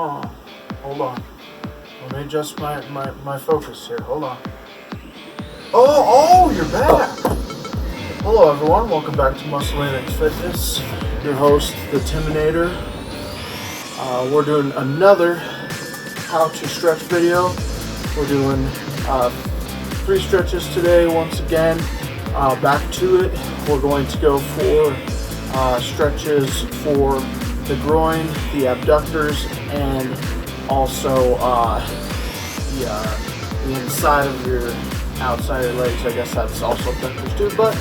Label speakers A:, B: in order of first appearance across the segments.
A: Hold on. Let me adjust my focus here. Hold on. Oh, you're back. Hello everyone, welcome back to Muscle Fitness. Your host, the Timinator. We're doing another how to stretch video. We're doing 3 stretches today once again. Back to it. We're going to go for stretches for the groin, the abductors, and also the inside of your outside of your legs. I guess that's also abductors too, but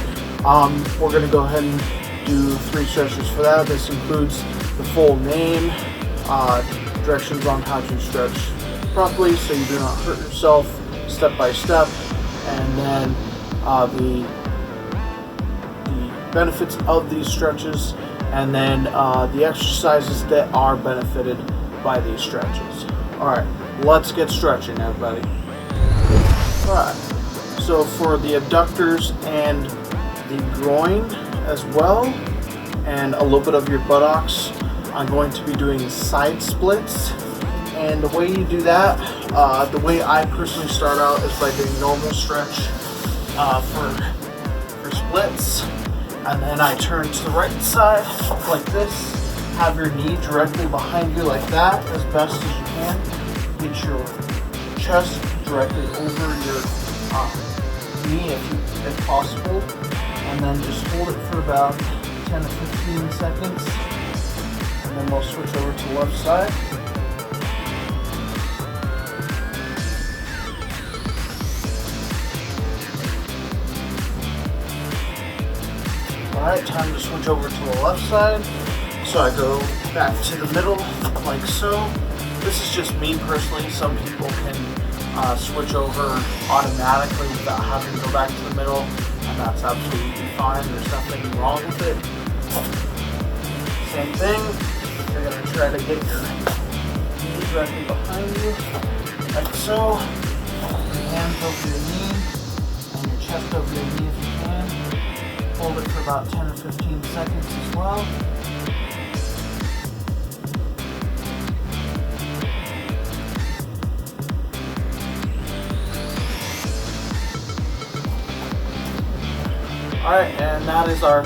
A: we're going to go ahead and do 3 stretches for that. This includes the full name, directions on how to stretch properly so you do not hurt yourself, step by step, and then the benefits of these stretches, and then the exercises that are benefited by these stretches. Alright, let's get stretching, everybody. Alright, so for the abductors and the groin as well, and a little bit of your buttocks, I'm going to be doing side splits. And the way you do that, the way I personally start out is by doing normal stretch for splits, and then I turn to the right side like this. Have your knee directly behind you like that as best as you can. Get your chest directly over your knee if possible, and then just hold it for about 10 to 15 seconds, and then we'll switch over to the left side. Alright, time to switch over to the left side. So I go back to the middle, like so. This is just me personally. Some people can switch over automatically without having to go back to the middle, and that's absolutely fine. There's nothing wrong with it. Same thing. You're going to try to get your knee directly behind you, like so. Your hands over your knee, and your chest over your knee if you can. Hold it for about 10 or 15 seconds as well. Alright, and that is our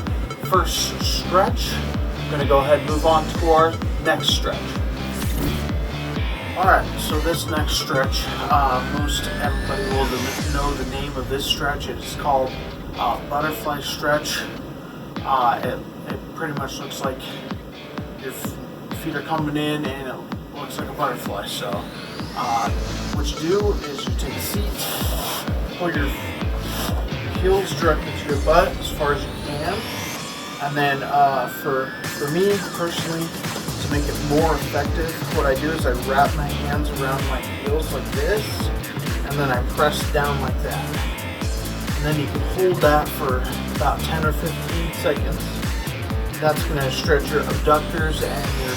A: first stretch. I'm going to go ahead and move on to our next stretch. Alright, so this next stretch, most everybody will know the name of this stretch. It's called butterfly stretch. It pretty much looks like your feet are coming in and it looks like a butterfly. So what you do is you take a seat, pull your heels directly to your butt as far as you can, and then for me personally, to make it more effective, what I do is I wrap my hands around my heels like this, and then I press down like that. And then you can hold that for about 10 or 15 seconds. That's going to stretch your abductors and your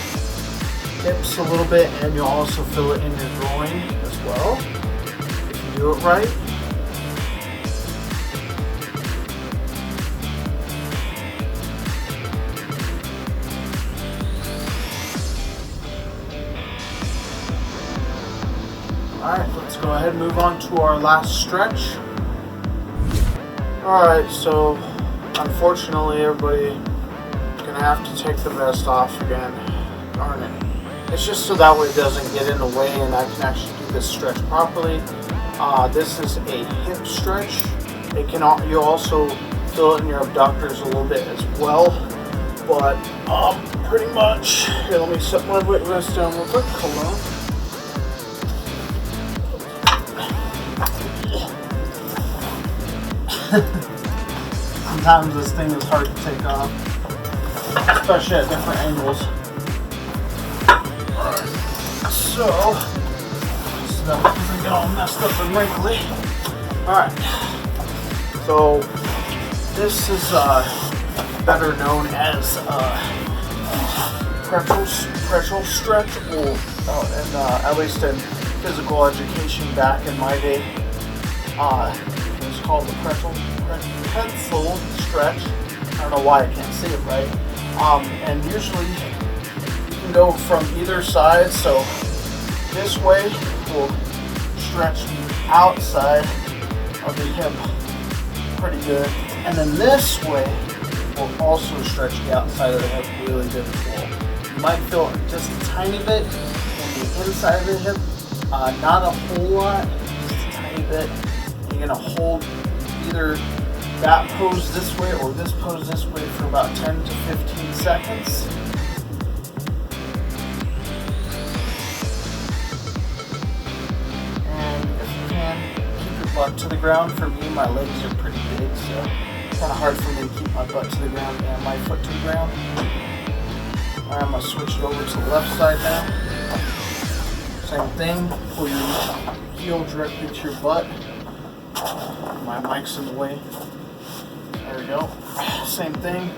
A: hips a little bit, and you'll also feel it in your groin as well if you do it right. Alright, let's go ahead and move on to our last stretch. Alright, so unfortunately everybody is going to have to take the vest off again. Darn it. It's just so that way it doesn't get in the way and I can actually do this stretch properly. This is a hip stretch. You'll also feel it in your abductors a little bit as well. But pretty much, here, let me set my wrist down real quick. Hold on. Sometimes this thing is hard to take off, especially at different angles. Alright, so that doesn't get all messed up and wrinkly. Alright, so this is better known as pretzel stretch, and at least in physical education back in my day, it's called the pretzel stretch. I don't know why I can't say it right. And usually you can go from either side, so this way will stretch the outside of the hip pretty good. And then this way will also stretch the outside of the hip really good as well. You might feel just a tiny bit in the inside of the hip, not a whole lot, just a tiny bit. You're gonna hold either that pose this way or this pose this way for about 10 to 15 seconds. And if you can, keep your butt to the ground. For me, my legs are pretty big, so it's kind of hard for me to keep my butt to the ground and my foot to the ground. Alright, I'm going to switch it over to the left side now. Same thing, pull your heel directly to your butt. My mic's in the way. There we go. Same thing,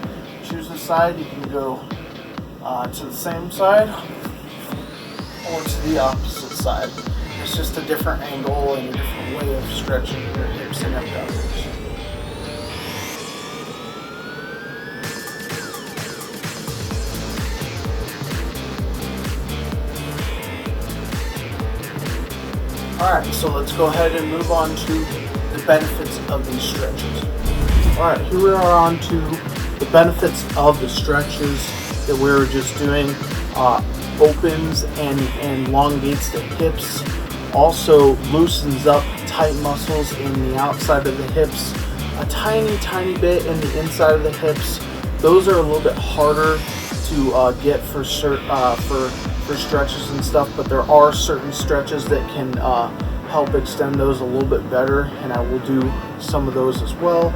A: choose the side. You can go to the same side or to the opposite side. It's just a different angle and a different way of stretching your hips and abductors. Alright, so let's go ahead and move on to the benefits of these stretches. Alright, here we are on to the benefits of the stretches that we were just doing. Opens and elongates the hips. Also loosens up tight muscles in the outside of the hips. A tiny bit in the inside of the hips. Those are a little bit harder to get for stretches and stuff, but there are certain stretches that can help extend those a little bit better, and I will do some of those as well.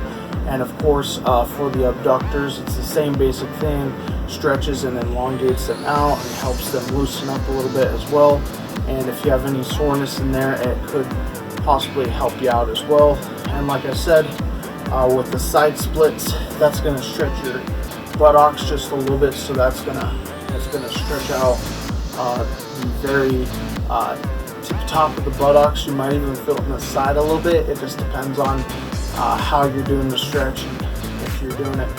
A: And of course, for the abductors, it's the same basic thing. Stretches and elongates them out and helps them loosen up a little bit as well. And if you have any soreness in there, it could possibly help you out as well. And like I said, with the side splits, that's going to stretch your buttocks just a little bit, so that's going to stretch out the very tip top of the buttocks. You might even feel it on the side a little bit. It just depends on how you're doing the stretch, and if you're doing it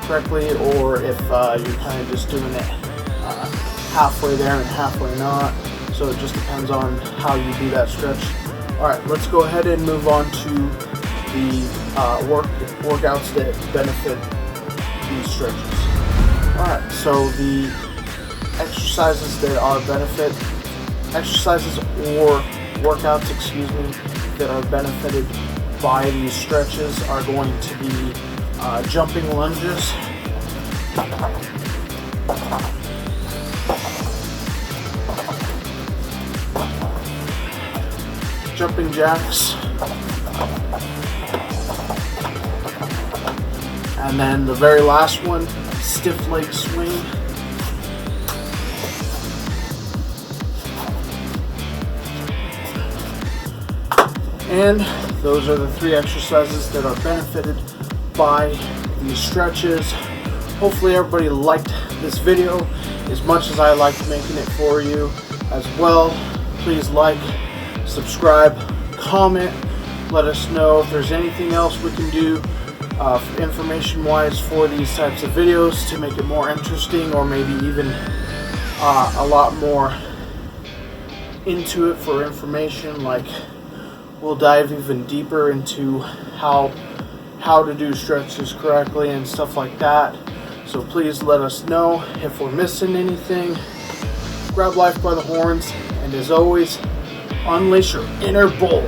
A: correctly or if you're kind of just doing it halfway there and halfway not. So it just depends on how you do that stretch. Alright, let's go ahead and move on to the workouts that benefit these stretches. Alright, so the exercises that are exercises or workouts, that are benefited by these stretches are going to be jumping lunges, jumping jacks, and then the very last one, stiff leg swing. And those are the 3 exercises that are benefited by these stretches. Hopefully everybody liked this video as much as I liked making it for you as well. Please like, subscribe, comment, let us know if there's anything else we can do information wise for these types of videos to make it more interesting, or maybe even a lot more into it for information. Like, we'll dive even deeper into how to do stretches correctly and stuff like that. So please let us know if we're missing anything. Grab life by the horns, and as always, unleash your inner bull.